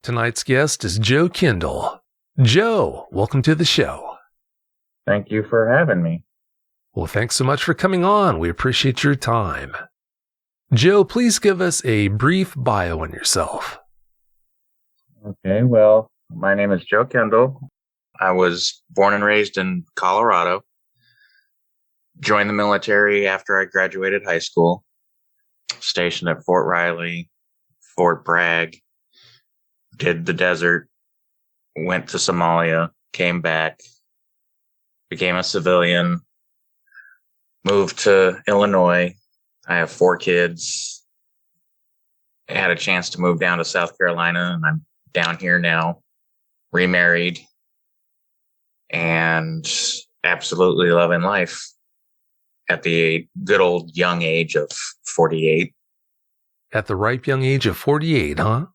Tonight's guest is Joe Kendle. Joe, welcome to the show. Thank you for having me. Well, thanks so much for coming on. We appreciate your time. Joe, please give us a brief bio on yourself. Okay, well, my name is Joe Kendle. I was born and raised in Colorado. Joined the military after I graduated high school. Stationed at Fort Riley, Fort Bragg. Did the desert. Went to Somalia. Came back. Became a civilian. Moved to Illinois. I have 4 kids. I had a chance to move down to South Carolina, and I'm down here now, remarried, and absolutely loving life at the good old young age of 48. At the ripe young age of 48, huh?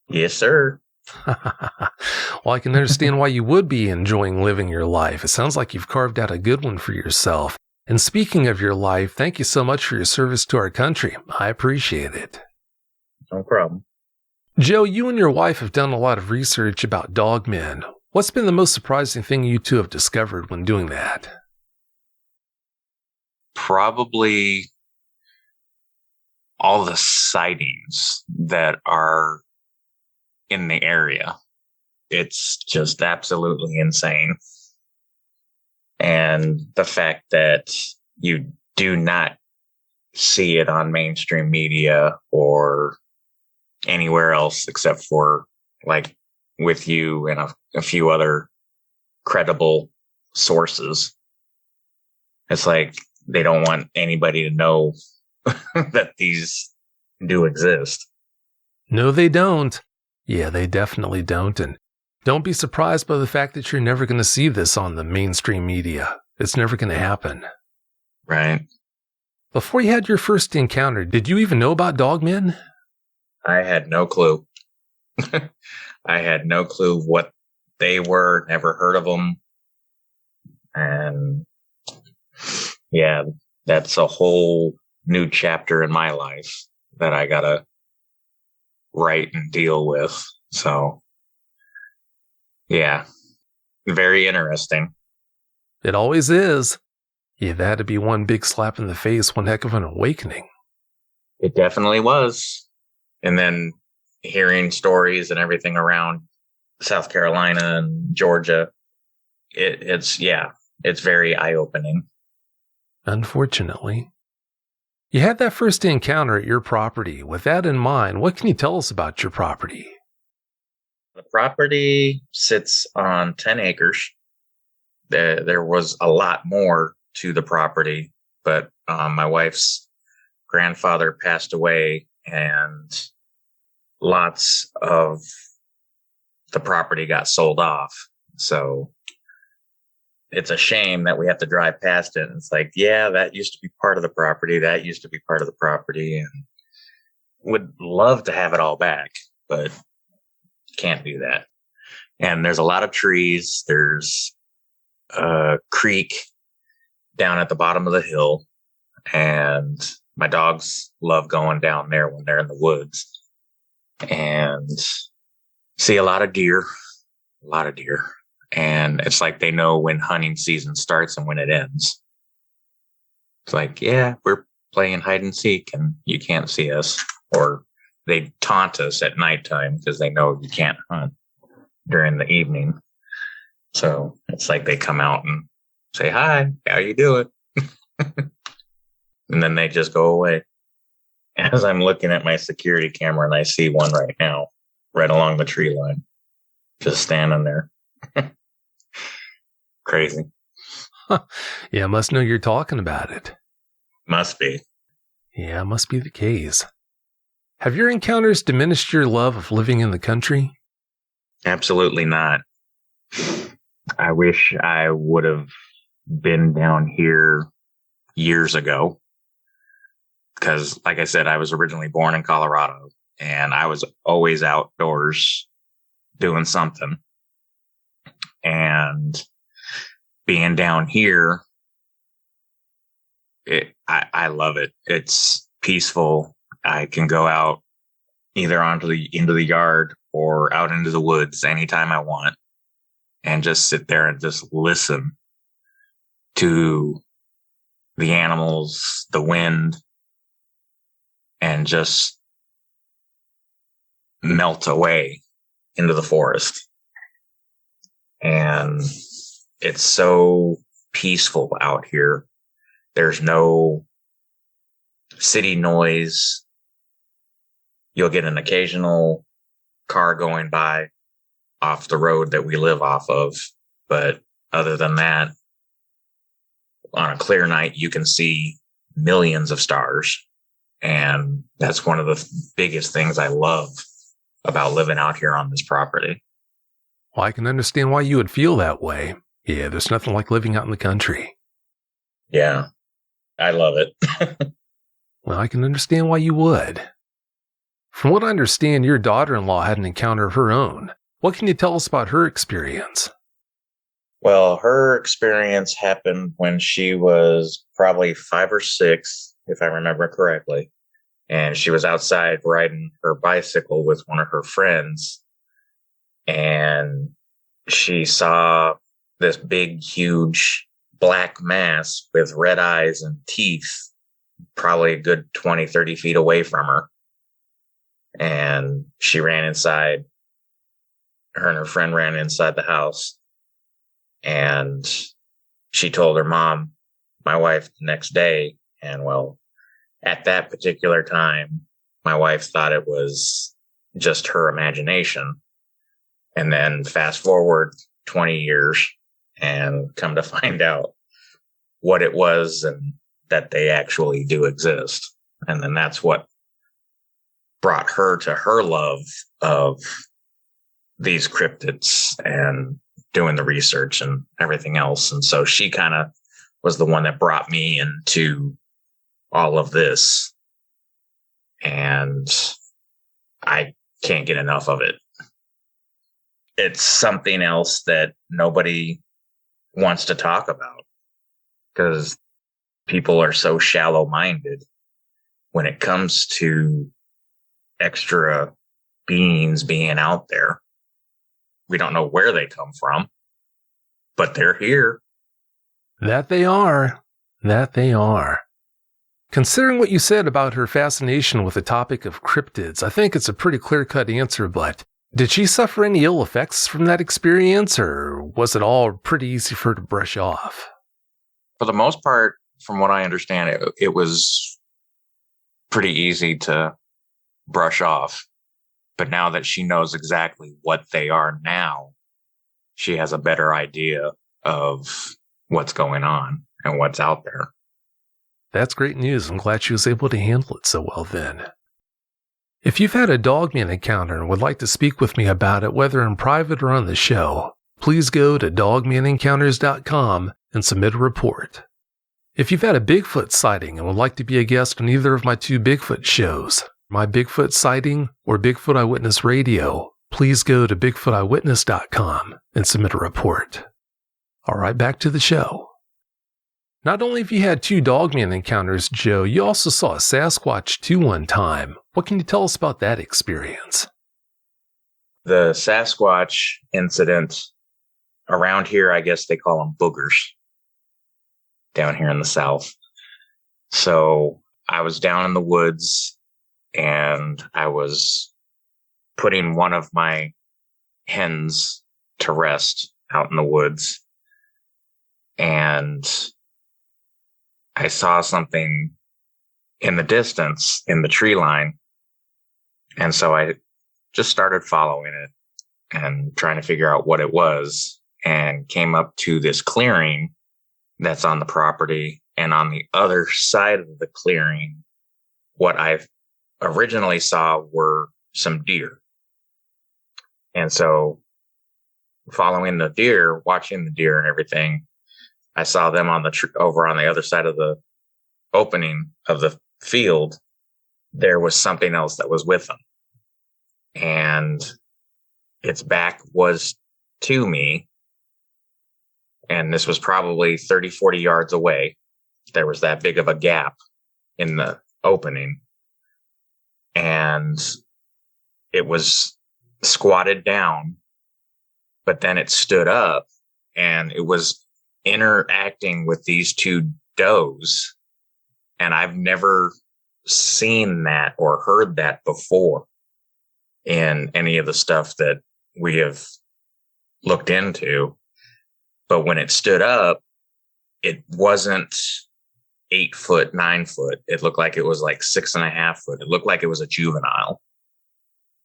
Yes, sir. Well, I can understand why you would be enjoying living your life. It sounds like you've carved out a good one for yourself. And speaking of your life, thank you so much for your service to our country. I appreciate it. No problem. Joe, you and your wife have done a lot of research about dogmen. What's been the most surprising thing you two have discovered when doing that? Probably all the sightings that are in the area. It's just absolutely insane. And the fact that you do not see it on mainstream media or anywhere else except for like with you and a few other credible sources. It's like they don't want anybody to know that these do exist. No, they don't. Yeah, they definitely don't. And don't be surprised by the fact that you're never going to see this on the mainstream media. It's never going to happen. Right. Before you had your first encounter, did you even know about dogmen? I had no clue. I had no clue what they were, never heard of them. And yeah, that's a whole new chapter in my life that I got to write and deal with. So, yeah, very interesting. It always is. Yeah, that had to be one big slap in the face, one heck of an awakening. It definitely was. And then hearing stories and everything around South Carolina and Georgia, it's very eye-opening. Unfortunately. You had that first encounter at your property. With that in mind, what can you tell us about your property? The property sits on 10 acres. There was a lot more to the property, but my wife's grandfather passed away and lots of the property got sold off. So it's a shame that we have to drive past it. And it's like, yeah, that used to be part of the property. That used to be part of the property, and would love to have it all back, but can't do that. And there's a lot of trees. There's a creek down at the bottom of the hill, and my dogs love going down there when they're in the woods, and see a lot of deer. And it's like they know when hunting season starts and when it ends. It's like, yeah, we're playing hide and seek and you can't see us. Or they taunt us at nighttime because they know you can't hunt during the evening. So it's like they come out and say, hi, how you doing? And then they just go away. As I'm looking at my security camera and I see one right now, right along the tree line, just standing there. Crazy. Yeah, must know you're talking about it. Must be. Yeah, must be the case. Have your encounters diminished your love of living in the country? Absolutely not. I wish I would have been down here years ago. Because, like I said, I was originally born in Colorado, and I was always outdoors doing something. And being down here, I love it. It's peaceful. I can go out either into the yard or out into the woods anytime I want, and just sit there and just listen to the animals, the wind, and just melt away into the forest. And it's so peaceful out here. There's no city noise. You'll get an occasional car going by off the road that we live off of. But other than that, on a clear night, you can see millions of stars. And that's one of the biggest things I love about living out here on this property. Well, I can understand why you would feel that way. Yeah, there's nothing like living out in the country. Yeah, I love it. Well, I can understand why you would. From what I understand, your daughter-in-law had an encounter of her own. What can you tell us about her experience? Well, her experience happened when she was probably 5 or 6, if I remember correctly. And she was outside riding her bicycle with one of her friends. And she saw this big, huge black mass with red eyes and teeth, probably a good 20, 30 feet away from her. And she ran inside. Her and her friend ran inside the house. And she told her mom, my wife, the next day. And well, at that particular time, my wife thought it was just her imagination. And then fast forward 20 years and come to find out what it was and that they actually do exist. And then that's what brought her to her love of these cryptids and doing the research and everything else. And so she kind of was the one that brought me into all of this. And I can't get enough of it. It's something else that nobody wants to talk about because people are so shallow-minded when it comes to extra beings being out there. We don't know where they come from, but they're here. That they are. That they are. Considering what you said about her fascination with the topic of cryptids, I think it's a pretty clear-cut answer, but did she suffer any ill effects from that experience, or was it all pretty easy for her to brush off? For the most part, from what I understand, it was pretty easy to brush off. But now that she knows exactly what they are now, she has a better idea of what's going on and what's out there. That's great news. I'm glad she was able to handle it so well then. If you've had a Dogman encounter and would like to speak with me about it, whether in private or on the show, please go to dogmanencounters.com and submit a report. If you've had a Bigfoot sighting and would like to be a guest on either of my 2 Bigfoot shows, My Bigfoot Sighting or Bigfoot Eyewitness Radio, please go to bigfooteyewitness.com and submit a report. All right, back to the show. Not only have you had 2 Dogman encounters, Joe, you also saw a Sasquatch too one time. What can you tell us about that experience? The Sasquatch incident around here, I guess they call them boogers down here in the South. So I was down in the woods and I was putting one of my hens to rest out in the woods. And I saw something in the distance in the tree line. And so I just started following it and trying to figure out what it was, and came up to this clearing that's on the property. And on the other side of the clearing, what I originally saw were some deer. And so following the deer, watching the deer and everything, I saw them on the over on the other side of the opening of the field. There was something else that was with them. And its back was to me. And this was probably 30, 40 yards away. There was that big of a gap in the opening. And it was squatted down, but then it stood up and it was interacting with these two does. And I've never seen that or heard that before in any of the stuff that we have looked into. But when it stood up, it wasn't 8 foot, 9 foot. It looked like it was like 6.5 foot. It looked like it was a juvenile.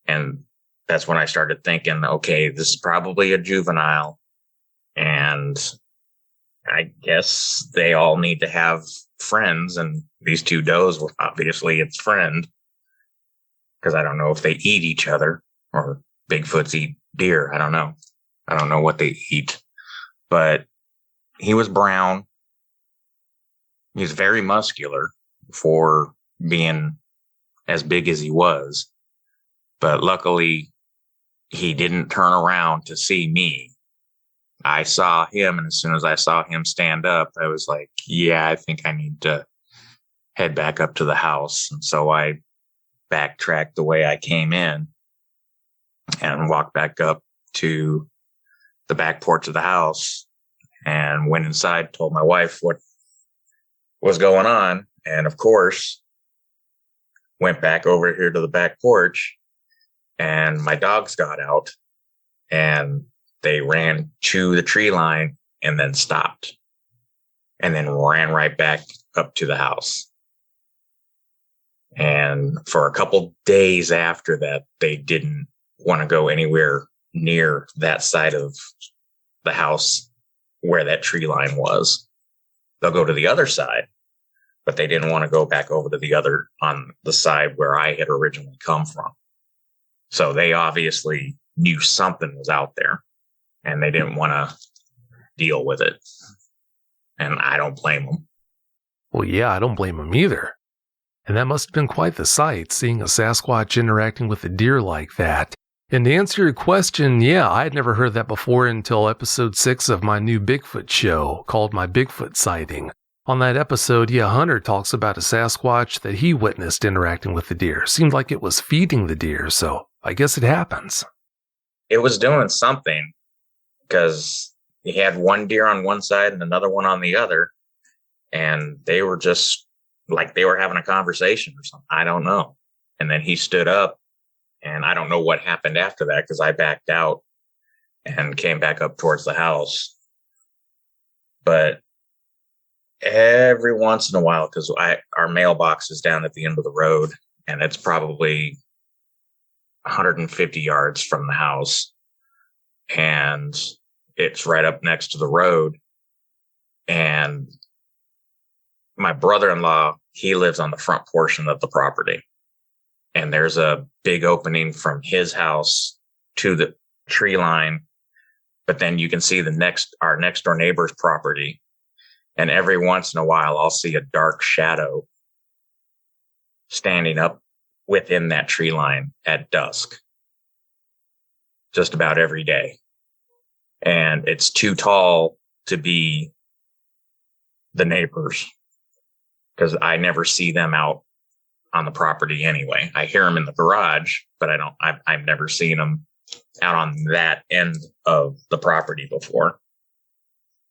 And that's when I started thinking, okay, this is probably a juvenile. And I guess they all need to have friends. And these two does were obviously its friend. Because I don't know if they eat each other or Bigfoots eat deer. I don't know. I don't know what they eat. But he was brown. He was very muscular for being as big as he was. But luckily, he didn't turn around to see me. I saw him, and as soon as I saw him stand up, I was like, yeah, I think I need to head back up to the house. And so I backtracked the way I came in and walked back up to the back porch of the house and went inside, told my wife what was going on. And of course, went back over here to the back porch, and my dogs got out and they ran to the tree line and then stopped and then ran right back up to the house. And for a couple days after that, they didn't want to go anywhere near that side of the house where that tree line was. They'll go to the other side, but they didn't want to go back over to the other on the side where I had originally come from. So they obviously knew something was out there and they didn't want to deal with it. And I don't blame them. Well, yeah, I don't blame them either. And that must have been quite the sight, seeing a Sasquatch interacting with a deer like that. And to answer your question, yeah, I had never heard that before until episode 6 of my new Bigfoot show called My Bigfoot Sighting. On that episode, Hunter talks about a Sasquatch that he witnessed interacting with the deer. Seemed like it was feeding the deer, so I guess it happens. It was doing something because he had one deer on one side and another one on the other. And they were just like they were having a conversation or something. I don't know. And then he stood up, and I don't know what happened after that because I backed out and came back up towards the house. But every once in a while, because our mailbox is down at the end of the road, and it's probably 150 yards from the house, and it's right up next to the road. And my brother-in-law, he lives on the front portion of the property, and there's a big opening from his house to the tree line. But then you can see our next door neighbor's property. And every once in a while, I'll see a dark shadow standing up within that tree line at dusk, just about every day. And it's too tall to be the neighbors because I never see them out on the property anyway. I hear them in the garage, but I've never seen them out on that end of the property before.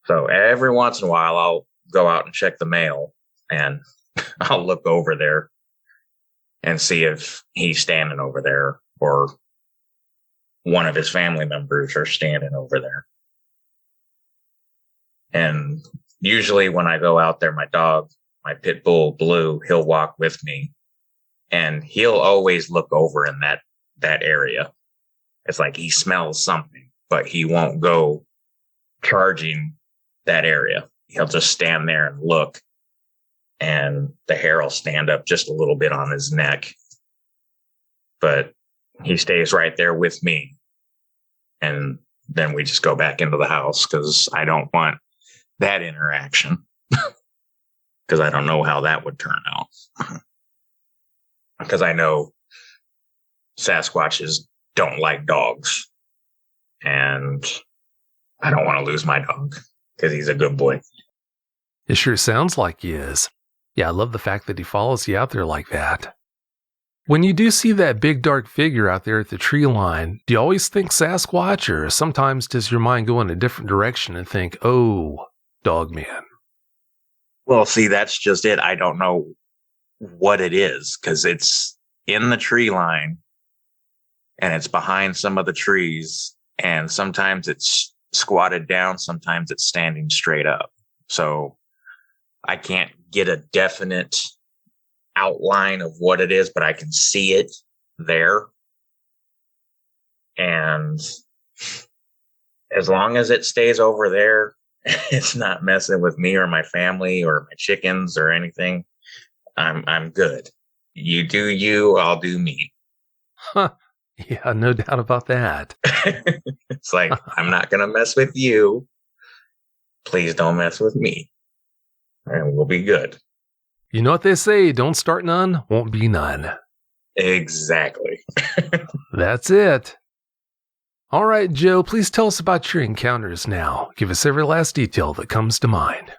So every once in a while, I'll go out and check the mail, and I'll look over there and see if he's standing over there or one of his family members are standing over there. And usually when I go out there, my dog, my pit bull Blue, he'll walk with me, and he'll always look over in that area. It's like he smells something, but he won't go charging that area. He'll just stand there and look, and the hair will stand up just a little bit on his neck. But he stays right there with me. And then we just go back into the house because I don't want that interaction because I don't know how that would turn out. Because I know Sasquatches don't like dogs. And I don't want to lose my dog because he's a good boy. It sure sounds like he is. Yeah, I love the fact that he follows you out there like that. When you do see that big dark figure out there at the tree line, do you always think Sasquatch, or sometimes does your mind go in a different direction and think, oh, Dogman? Well, see, that's just it. I don't know what it is because it's in the tree line and it's behind some of the trees. And sometimes it's squatted down, sometimes it's standing straight up. So I can't get a definite outline of what it is, but I can see it there. And as long as it stays over there, it's not messing with me or my family or my chickens or anything, I'm good. You do you, I'll do me. Huh. Yeah, no doubt about that. It's like, I'm not going to mess with you. Please don't mess with me. And we'll be good. You know what they say, don't start none, won't be none. Exactly. That's it. All right, Joe, please tell us about your encounters now. Give us every last detail that comes to mind.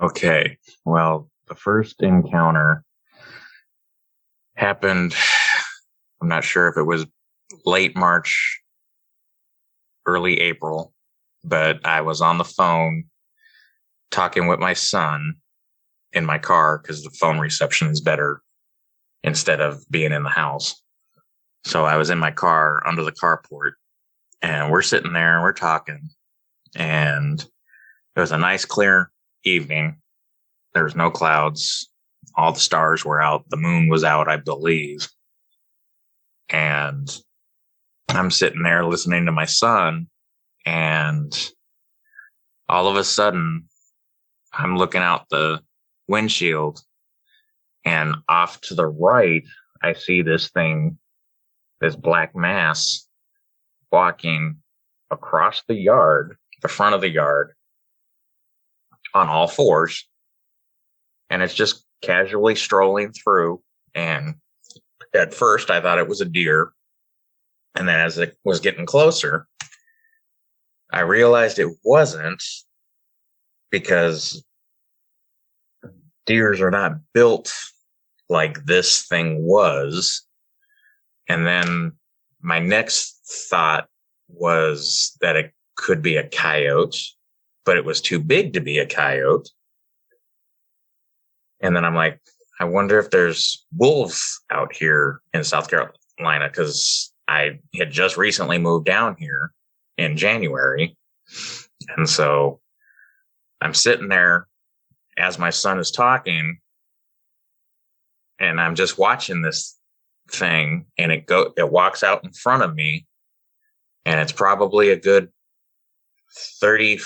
Okay. Well, the first encounter happened, I'm not sure if it was late March, early April, but I was on the phone talking with my son in my car because the phone reception is better instead of being in the house. So I was in my car under the carport and we're sitting there and we're talking, and it was a nice clear evening. There was no clouds. All the stars were out. The moon was out, I believe. And I'm sitting there listening to my son, and all of a sudden I'm looking out the windshield, and off to the right, I see this thing, this black mass walking across the yard, the front of the yard, on all fours. And it's just casually strolling through. And at first I thought it was a deer. And then as it was getting closer, I realized it wasn't, because deers are not built like this thing was. And then my next thought was that it could be a coyote, but it was too big to be a coyote. And then I'm like, I wonder if there's wolves out here in South Carolina, because I had just recently moved down here in January. And so I'm sitting there as my son is talking, and I'm just watching this thing, and it walks out in front of me, and it's probably a good 30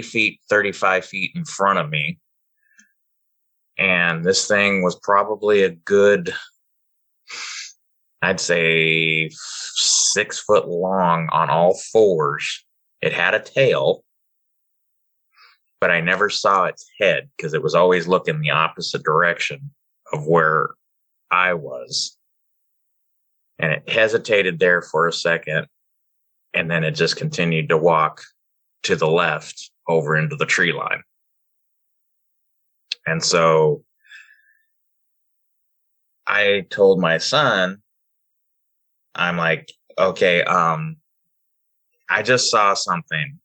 feet, 35 feet in front of me. And this thing was probably a good, I'd say 6 foot long on all fours. It had a tail, but I never saw its head because it was always looking the opposite direction of where I was. And it hesitated there for a second, and then it just continued to walk to the left over into the tree line. And so I told my son, I'm like, okay, I just saw something.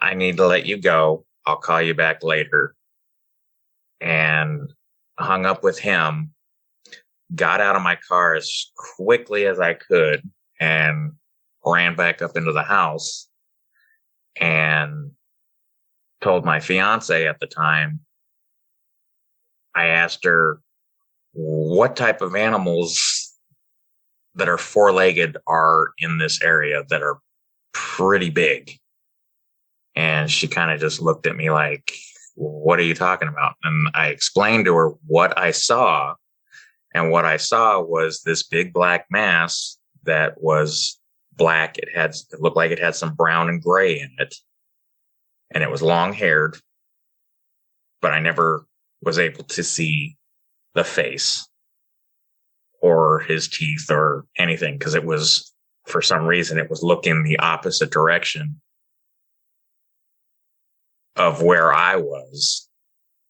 I need to let you go. I'll call you back later. And hung up with him, got out of my car as quickly as I could, and ran back up into the house and told my fiance at the time. I asked her what type of animals that are four-legged are in this area that are pretty big. And she kind of just looked at me like, what are you talking about? And I explained to her what I saw. And what I saw was this big black mass that was black. It looked like it had some brown and gray in it. And it was long haired, but I never was able to see the face or his teeth or anything, because it was, for some reason, it was looking the opposite direction of where I was.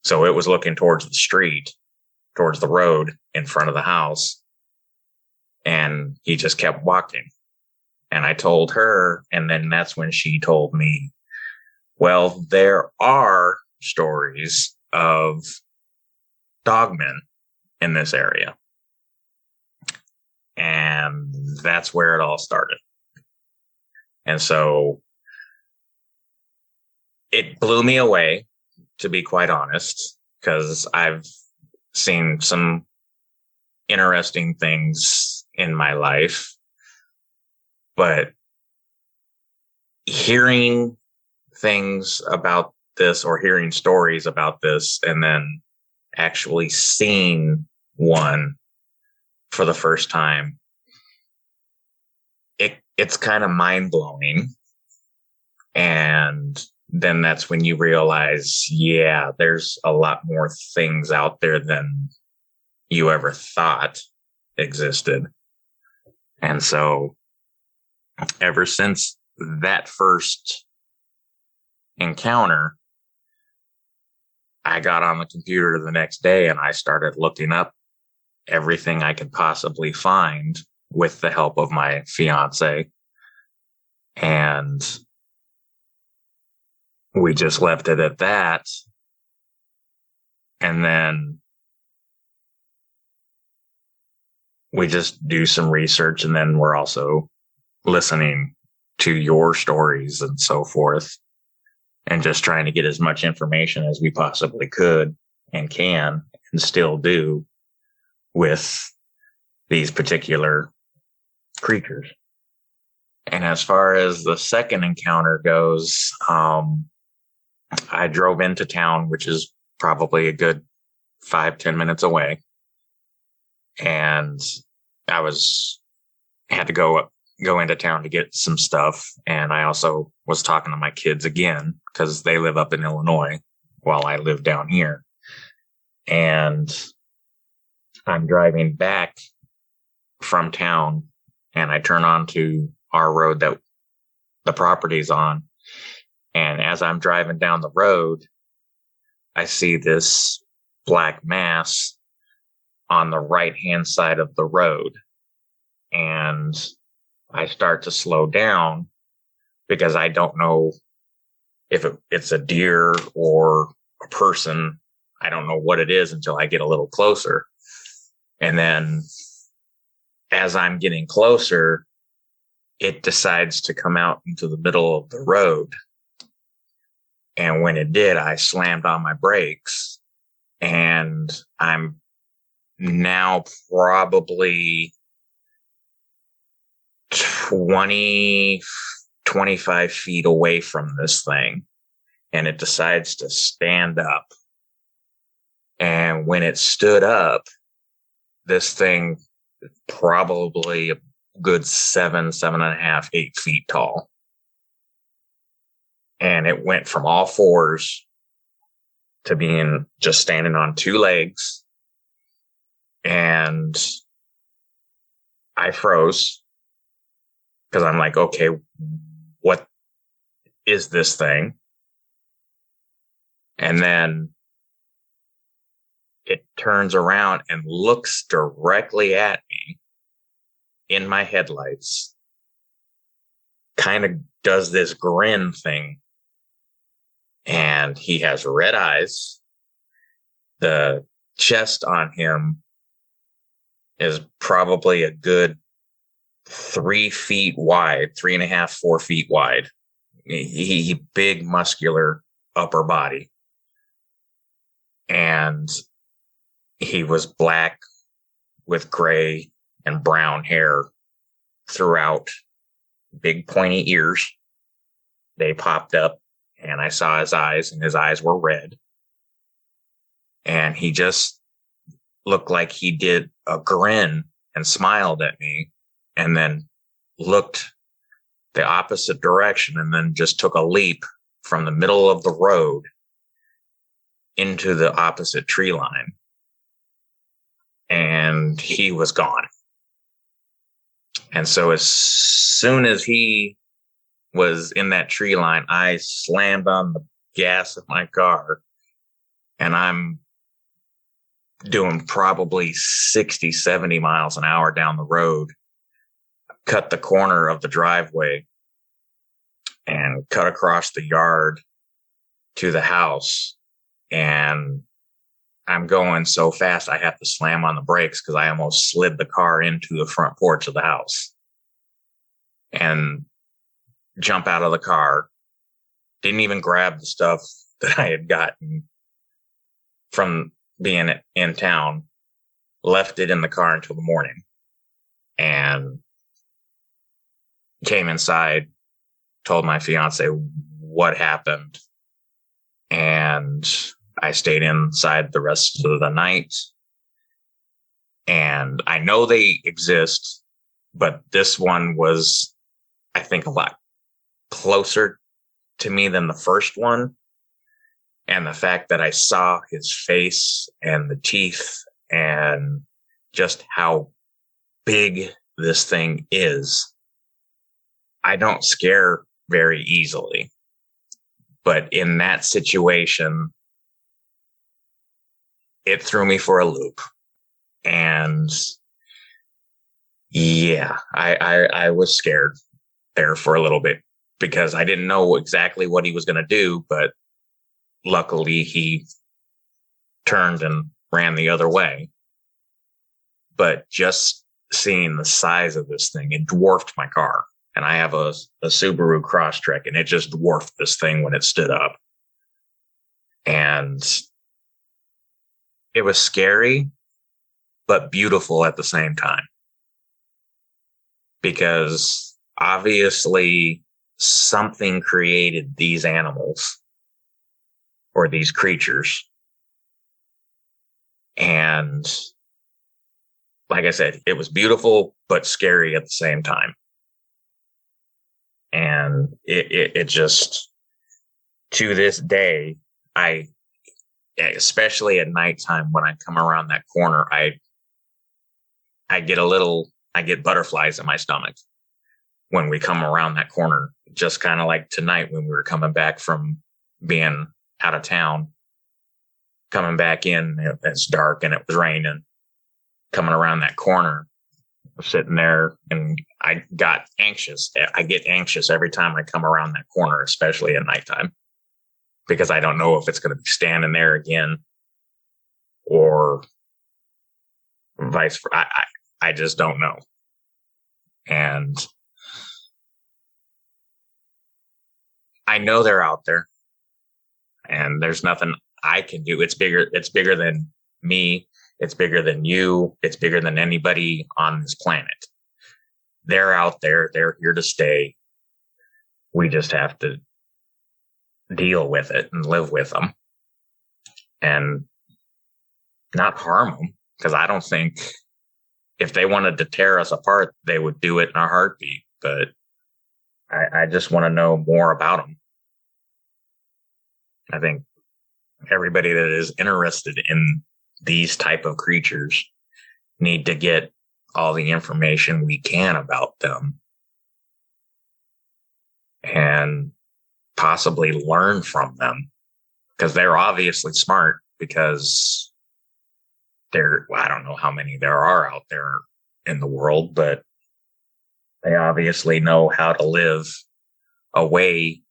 So it was looking towards the street, towards the road, in front of the house, and he just kept walking. And I told her, and then that's when she told me, well, there are stories of dogmen in this area. And that's where it all started. And so it blew me away, to be quite honest, because I've seen some interesting things in my life. But hearing things about this, or hearing stories about this, and then actually seeing one for the first time, it's kind of mind-blowing. And then that's when you realize, yeah, there's a lot more things out there than you ever thought existed. And so ever since that first encounter, I got on the computer the next day and I started looking up everything I could possibly find with the help of my fiance. And we just left it at that. And then we just do some research, and then we're also listening to your stories and so forth, and just trying to get as much information as we possibly could and can and still do with these particular creatures. And as far as the second encounter goes, I drove into town, which is probably a good 5-10 minutes away. And I had to go into town to get some stuff. And I also was talking to my kids again, because they live up in Illinois while I live down here. And I'm driving back from town, and I turn onto our road that the property's on. And as I'm driving down the road, I see this black mass on the right-hand side of the road. And I start to slow down because I don't know if it's a deer or a person. I don't know what it is until I get a little closer. And then as I'm getting closer, it decides to come out into the middle of the road. And when it did, I slammed on my brakes, and I'm now probably 25 feet away from this thing, and it decides to stand up. And when it stood up, this thing probably a good 7.5, 8 feet tall. And it went from all fours to being just standing on two legs. And I froze, because I'm like, okay, what is this thing? And then it turns around and looks directly at me in my headlights, kind of does this grin thing. And he has red eyes. The chest on him is probably a good 3 feet wide, 3.5, 4 feet wide. He big, muscular upper body. And he was black with gray and brown hair throughout, big pointy ears. They popped up, and I saw his eyes, and his eyes were red. And he just looked like he did a grin and smiled at me, and then looked the opposite direction, and then just took a leap from the middle of the road into the opposite tree line. And he was gone. And so as soon as he was in that tree line, I slammed on the gas of my car, and I'm doing probably 60, 70 miles an hour down the road, cut the corner of the driveway and cut across the yard to the house. And I'm going so fast, I have to slam on the brakes because I almost slid the car into the front porch of the house and jump out of the car. Didn't even grab the stuff that I had gotten from being in town, left it in the car until the morning, and came inside, told my fiance what happened, and I stayed inside the rest of the night. And I know they exist, but this one was, I think, a lot closer to me than the first one. And the fact that I saw his face and the teeth and just how big this thing is, I don't scare very easily. But in that situation, it threw me for a loop. And yeah, I was scared there for a little bit because I didn't know exactly what he was going to do, but luckily he turned and ran the other way. But just seeing the size of this thing, it dwarfed my car. And I have a Subaru Crosstrek, and it just dwarfed this thing when it stood up. And it was scary, but beautiful at the same time. Because obviously something created these animals or these creatures. And like I said, it was beautiful, but scary at the same time. And it just, to this day, especially at nighttime when I come around that corner, I get butterflies in my stomach when we come around that corner, just kind of like tonight when we were coming back from being out of town, coming back in, it's dark and it was raining, coming around that corner, sitting there, and I got anxious. I get anxious every time I come around that corner, especially at nighttime, because I don't know if it's going to be standing there again or vice versa. I just don't know. And I know they're out there and there's nothing I can do. It's bigger than me. It's bigger than you. It's bigger than anybody on this planet. They're out there. They're here to stay. We just have to deal with it and live with them and not harm them. Because I don't think if they wanted to tear us apart, they would do it in a heartbeat. But I just want to know more about them. I think everybody that is interested in these type of creatures need to get all the information we can about them and possibly learn from them, because they're obviously smart, because I don't know how many there are out there in the world, but they obviously know how to live away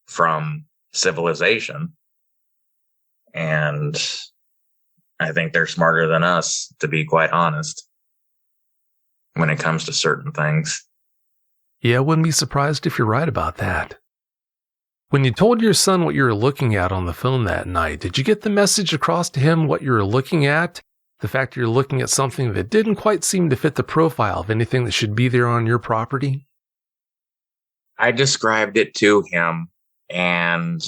from civilization. And I think they're smarter than us, to be quite honest, when it comes to certain things. Yeah, I wouldn't be surprised if you're right about that. When you told your son what you were looking at on the phone that night, did you get the message across to him what you were looking at? The fact you're looking at something that didn't quite seem to fit the profile of anything that should be there on your property? I described it to him, and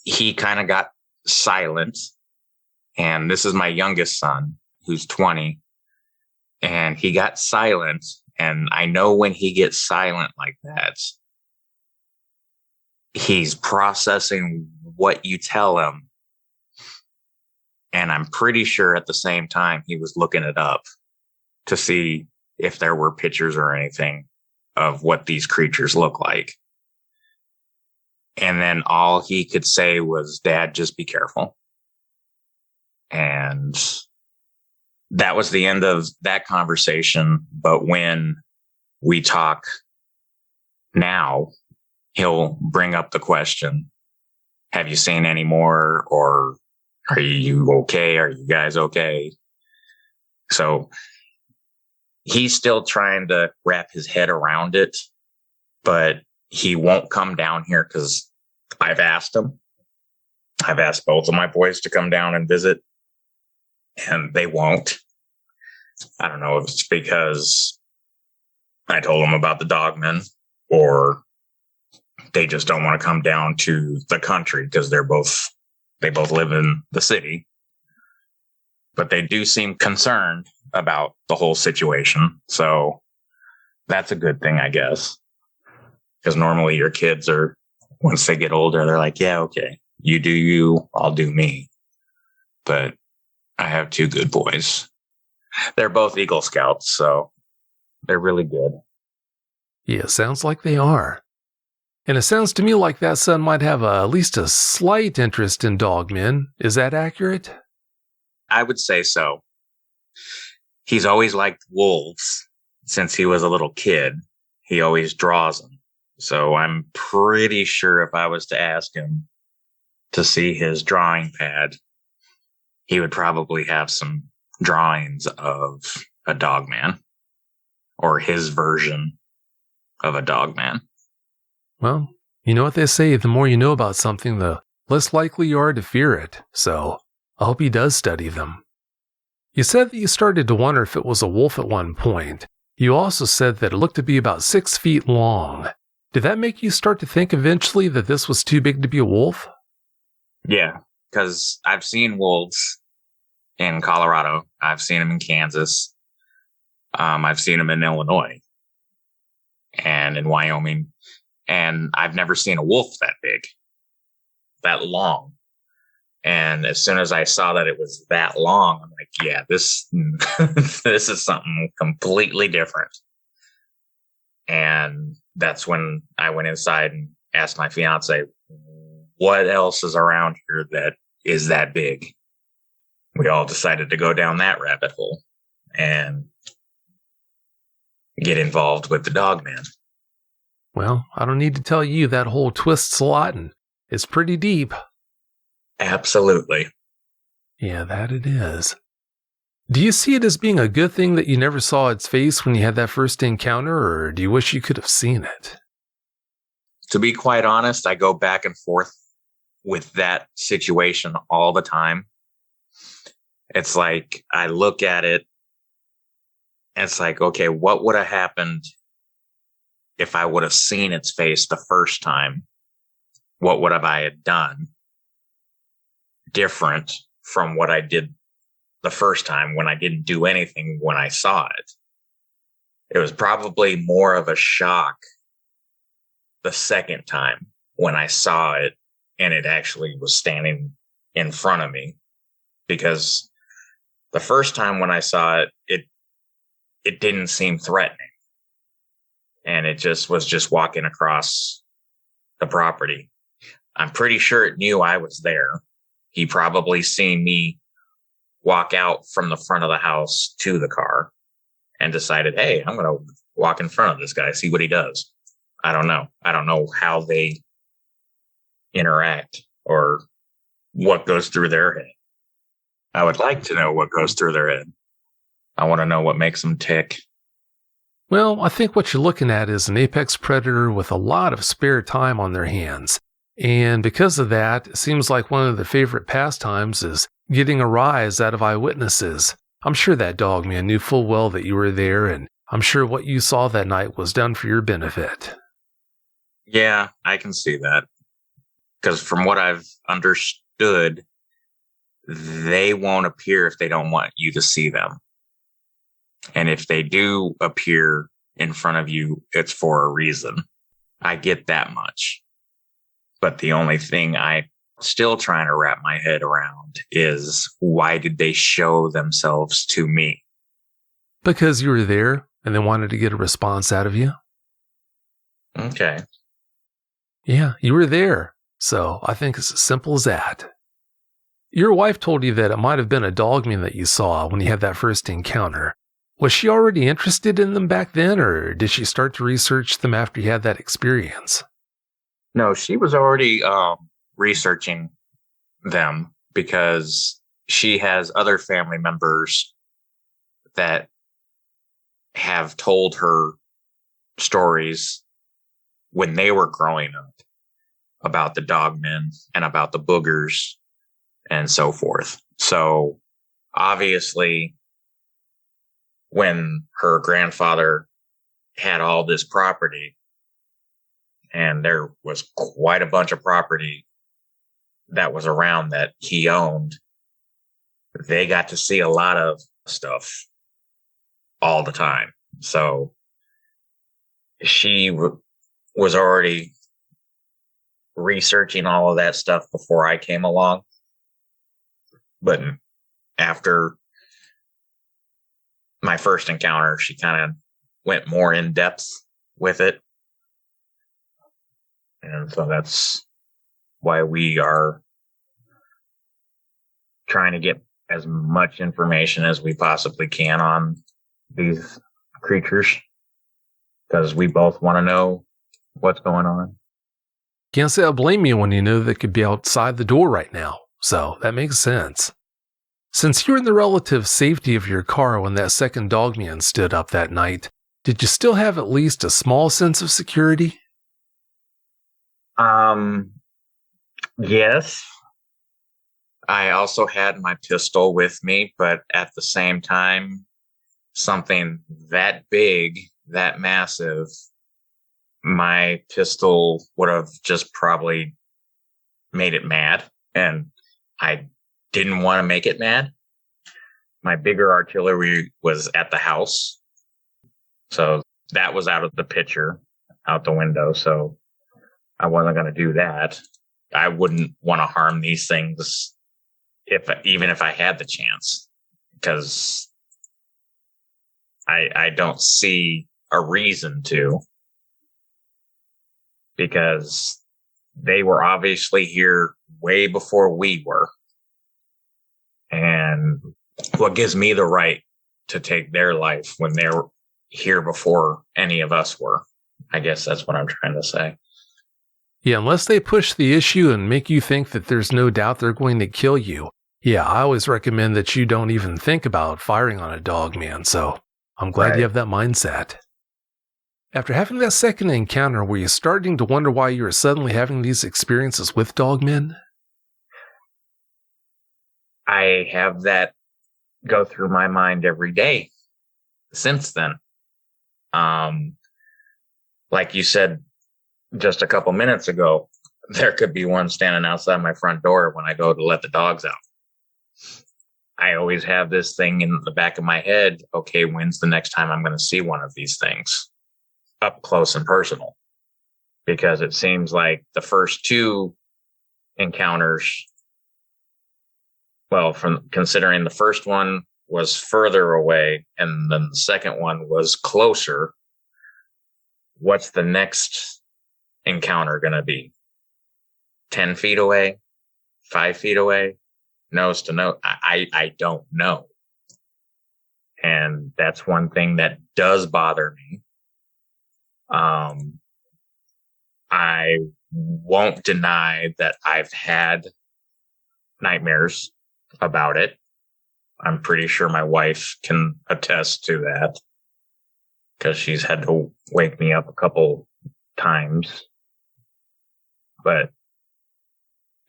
he kind of got silent. And this is my youngest son, who's 20. And he got silent. And I know when he gets silent like that, he's processing what you tell him. And I'm pretty sure at the same time he was looking it up to see if there were pictures or anything of what these creatures look like. And then all he could say was, "Dad, just be careful." And that was the end of that conversation. But when we talk now, he'll bring up the question, have you seen any more? Or are you okay? Are you guys okay? So he's still trying to wrap his head around it, but he won't come down here because I've asked him. I've asked both of my boys to come down and visit, and they won't. I don't know if it's because I told them about the Dogmen, or they just don't want to come down to the country because they both live in the city. But they do seem concerned about the whole situation. So that's a good thing, I guess. Because normally your kids are, once they get older, they're like, yeah, okay, you do you, I'll do me. But I have two good boys. They're both Eagle Scouts, so they're really good. Yeah, sounds like they are. And it sounds to me like that son might have at least a slight interest in dogmen. Is that accurate? I would say so. He's always liked wolves since he was a little kid. He always draws them. So I'm pretty sure if I was to ask him to see his drawing pad, he would probably have some drawings of a dogman or his version of a dogman. Well, you know what they say, the more you know about something, the less likely you are to fear it. So I hope he does study them. You said that you started to wonder if it was a wolf at one point. You also said that it looked to be about 6 feet long. Did that make you start to think eventually that this was too big to be a wolf? Yeah, because I've seen wolves in Colorado. I've seen them in Kansas. I've seen them in Illinois and in Wyoming. And I've never seen a wolf that big, that long. And as soon as I saw that it was that long, I'm like, yeah, this is something completely different. And that's when I went inside and asked my fiance, what else is around here that is that big? We all decided to go down that rabbit hole and get involved with the Dogman. Well, I don't need to tell you that whole twists a lot and it's pretty deep. Absolutely. Yeah, that it is. Do you see it as being a good thing that you never saw its face when you had that first encounter, or do you wish you could have seen it? To be quite honest, I go back and forth with that situation all the time. It's like, I look at it, and it's like, okay, what would have happened if I would have seen its face the first time? What would have I had done different from what I did the first time when I didn't do anything when I saw it? It was probably more of a shock the second time when I saw it and it actually was standing in front of me, because the first time when I saw it, it didn't seem threatening, and it just was just walking across the property. I'm pretty sure it knew I was there. He probably seen me walk out from the front of the house to the car and decided, hey, I'm going to walk in front of this guy, see what he does. I don't know. I don't know how they interact or what goes through their head. I would like to know what goes through their head. I want to know what makes them tick. Well, I think what you're looking at is an apex predator with a lot of spare time on their hands. And because of that, it seems like one of their favorite pastimes is getting a rise out of eyewitnesses. I'm sure that dogman knew full well that you were there, and I'm sure what you saw that night was done for your benefit. Yeah, I can see that. Because from what I've understood, they won't appear if they don't want you to see them. And if they do appear in front of you, it's for a reason. I get that much. But the only thing I'm still trying to wrap my head around is, why did they show themselves to me? Because you were there and they wanted to get a response out of you. Okay. Yeah, you were there. So I think it's as simple as that. Your wife told you that it might have been a dogman that you saw when you had that first encounter. Was she already interested in them back then, or did she start to research them after you had that experience? No, she was already researching them because she has other family members that have told her stories when they were growing up about the dogmen and about the boogers and so forth. So obviously, when her grandfather had all this property, and there was quite a bunch of property that was around that he owned, they got to see a lot of stuff all the time. So she was already researching all of that stuff before I came along. But after my first encounter, she kind of went more in depth with it. And so that's why we are trying to get as much information as we possibly can on these creatures, because we both want to know what's going on. Can't say I blame you when you know they could be outside the door right now, so that makes sense. Since you were in the relative safety of your car when that second dogman stood up that night, did you still have at least a small sense of security? Yes. I also had my pistol with me, but at the same time, something that big, that massive, my pistol would have just probably made it mad, and I didn't want to make it mad. My bigger artillery was at the house, so that was out of the picture, out the window, so I wasn't going to do that. I wouldn't want to harm these things even if I had the chance, because I don't see a reason to, because they were obviously here way before we were. And what gives me the right to take their life when they're here before any of us were? I guess that's what I'm trying to say. Yeah, unless they push the issue and make you think that there's no doubt they're going to kill you. Yeah, I always recommend that you don't even think about firing on a dogman, so I'm glad you have that mindset. After having that second encounter, were you starting to wonder why you were suddenly having these experiences with dogmen? I have that go through my mind every day since then. Like you said just a couple minutes ago, there could be one standing outside my front door when I go to let the dogs out. I always have this thing in the back of my head. Okay, when's the next time I'm going to see one of these things up close and personal? Because it seems like the first two encounters, well, from considering the first one was further away and then the second one was closer, what's the next encounter going to be? 10 feet away? 5 feet away? Nose to nose? I don't know. And that's one thing that does bother me. I won't deny that I've had nightmares about it. I'm pretty sure my wife can attest to that, because she's had to wake me up a couple times. But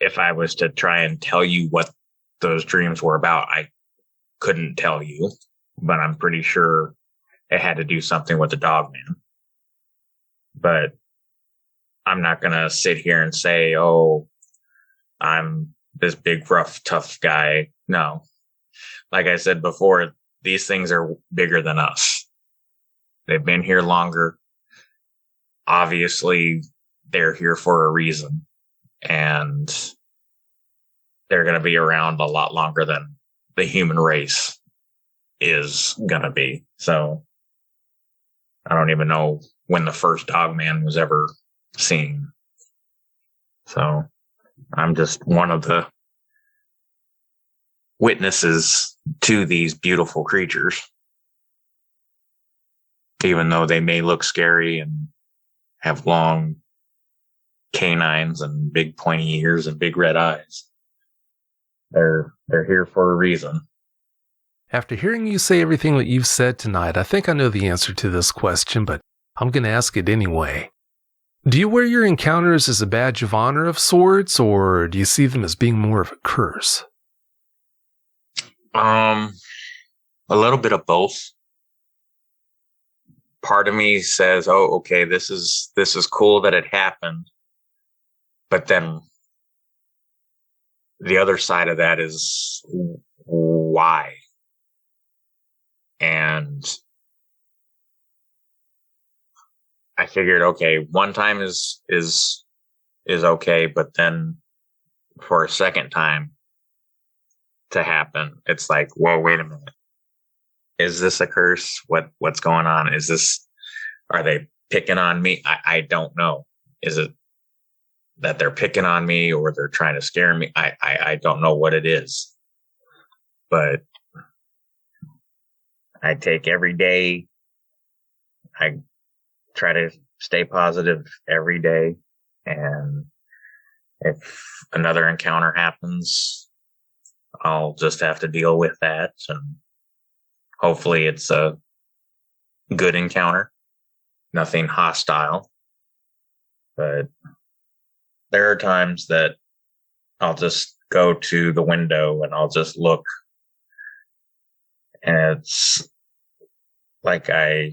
if I was to try and tell you what those dreams were about, I couldn't tell you, but I'm pretty sure it had to do something with the dogman. But I'm not going to sit here and say, oh, I'm this big, rough, tough guy. No. Like I said before, these things are bigger than us. They've been here longer. Obviously, they're here for a reason. And they're going to be around a lot longer than the human race is going to be. So I don't even know when the first dogman was ever seen. So I'm just one of the witnesses to these beautiful creatures, even though they may look scary and have long canines and big pointy ears and big red eyes. They're here for a reason. After hearing you say everything that you've said tonight, I think I know the answer to this question, but I'm going to ask it anyway. Do you wear your encounters as a badge of honor of sorts, or do you see them as being more of a curse? A little bit of both. Part of me says, "Oh, okay, this is cool that it happened," but then the other side of that is why. And I figured, okay, one time is okay, but then for a second time to happen, it's like, whoa, wait a minute. Is this a curse? What's going on? Are they picking on me? I don't know. Is it that they're picking on me or they're trying to scare me? I don't know what it is. But I take every day. I try to stay positive every day. And if another encounter happens, I'll just have to deal with that. And hopefully it's a good encounter, nothing hostile. But there are times that I'll just go to the window and I'll just look. And it's like I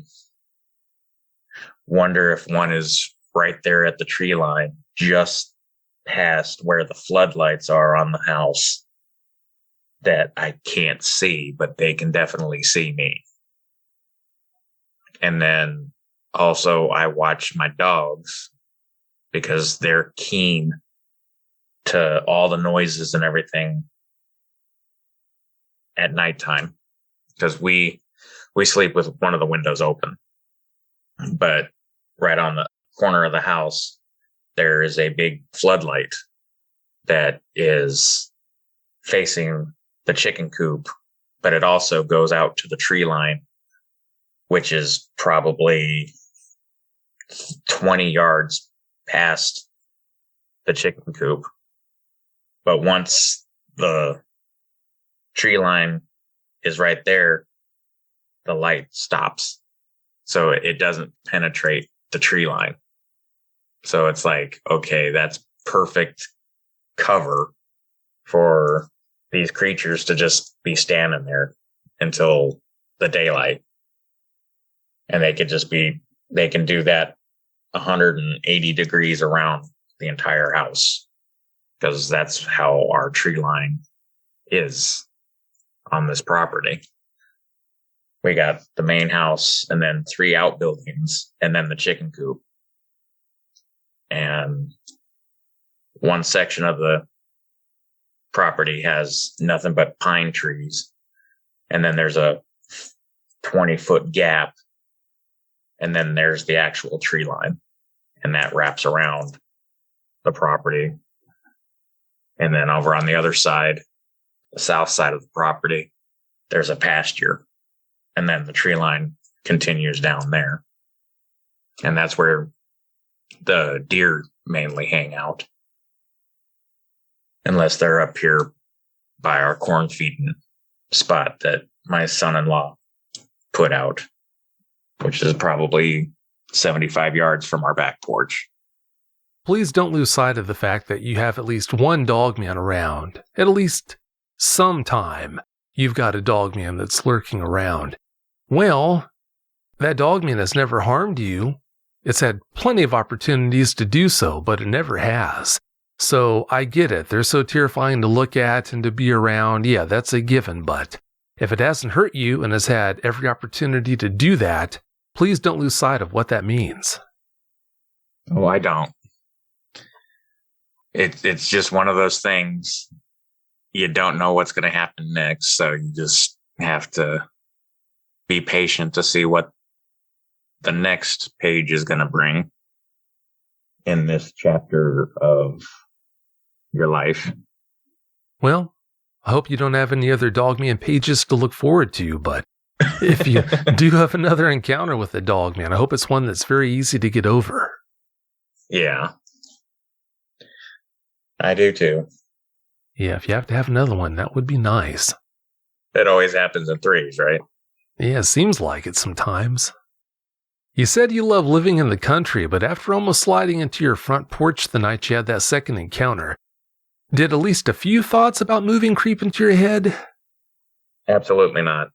wonder if one is right there at the tree line, just past where the floodlights are on the house, that I can't see, but they can definitely see me. And then also I watch my dogs because they're keen to all the noises and everything at nighttime, because we sleep with one of the windows open. But right on the corner of the house, there is a big floodlight that is facing the chicken coop, but it also goes out to the tree line, which is probably 20 yards past the chicken coop. But once the tree line is right there, the light stops. So it doesn't penetrate the tree line. So it's like, okay, that's perfect cover for these creatures to just be standing there until the daylight. And they can do that 180 degrees around the entire house, because that's how our tree line is on this property. We got the main house and then 3 outbuildings and then the chicken coop. And one section of the property has nothing but pine trees. And then there's a 20-foot gap. And then there's the actual tree line. And that wraps around the property. And then over on the other side, the south side of the property, there's a pasture. And then the tree line continues down there. And that's where the deer mainly hang out. Unless they're up here by our corn feeding spot that my son-in-law put out, which is probably 75 yards from our back porch. Please don't lose sight of the fact that you have at least one dogman around. At least sometime you've got a dogman that's lurking around. Well, that dogman has never harmed you. It's had plenty of opportunities to do so, but it never has. So I get it. They're so terrifying to look at and to be around. Yeah, that's a given. But if it hasn't hurt you and has had every opportunity to do that, please don't lose sight of what that means. Oh, I don't. It's just one of those things. You don't know what's going to happen next. So you just have to be patient to see what the next page is going to bring in this chapter of your life. Well, I hope you don't have any other Dogman pages to look forward to, but if you do have another encounter with a Dogman, I hope it's one that's very easy to get over. Yeah. I do too. Yeah, if you have to have another one, that would be nice. It always happens in threes, right? Yeah, seems like it sometimes. You said you love living in the country, but after almost sliding into your front porch the night you had that second encounter, did at least a few thoughts about moving creep into your head? Absolutely not.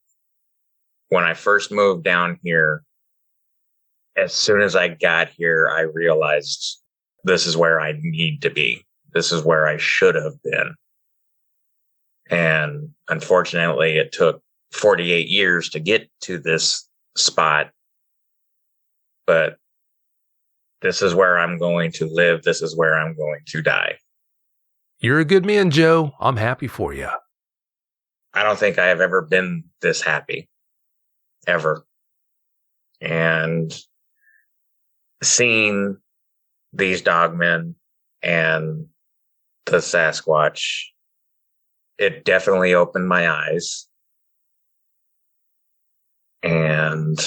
When I first moved down here, as soon as I got here, I realized this is where I need to be. This is where I should have been. And unfortunately, it took 48 years to get to this spot. But this is where I'm going to live. This is where I'm going to die. You're a good man, Joe. I'm happy for you. I don't think I have ever been this happy. Ever. And seeing these Dogmen and the Sasquatch, it definitely opened my eyes. And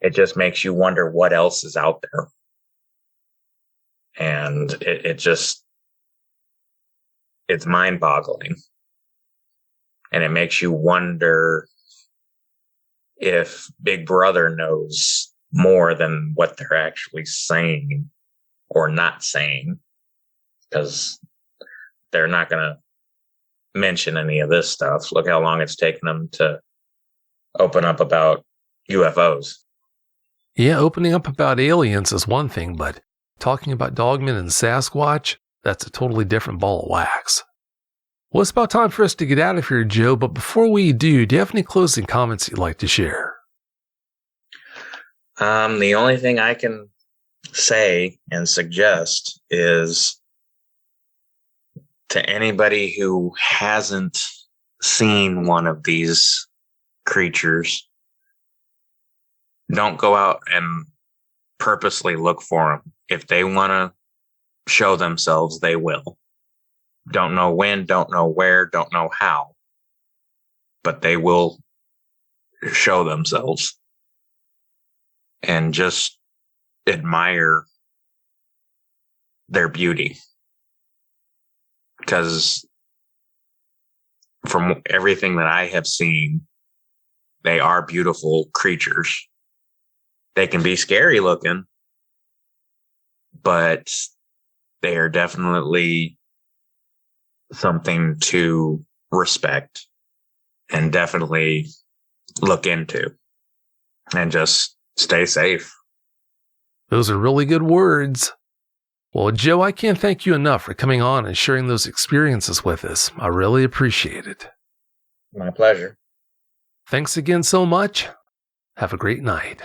it just makes you wonder what else is out there. And it's mind-boggling. And it makes you wonder if Big Brother knows more than what they're actually saying or not saying, because they're not going to mention any of this stuff. Look how long it's taken them to open up about UFOs. Yeah, opening up about aliens is one thing, but talking about Dogmen and Sasquatch, that's a totally different ball of wax. Well, it's about time for us to get out of here, Joe, but before we do you have any closing comments you'd like to share? The only thing I can say and suggest is to anybody who hasn't seen one of these creatures, don't go out and purposely look for them. If they want to show themselves, they will. Don't know when, don't know where, don't know how, but they will show themselves. And just admire their beauty. Because from everything that I have seen, they are beautiful creatures. They can be scary looking, but they are definitely something to respect and definitely look into, and just stay safe. Those are really good words. Well, Joe, I can't thank you enough for coming on and sharing those experiences with us. I really appreciate it. My pleasure. Thanks again so much. Have a great night.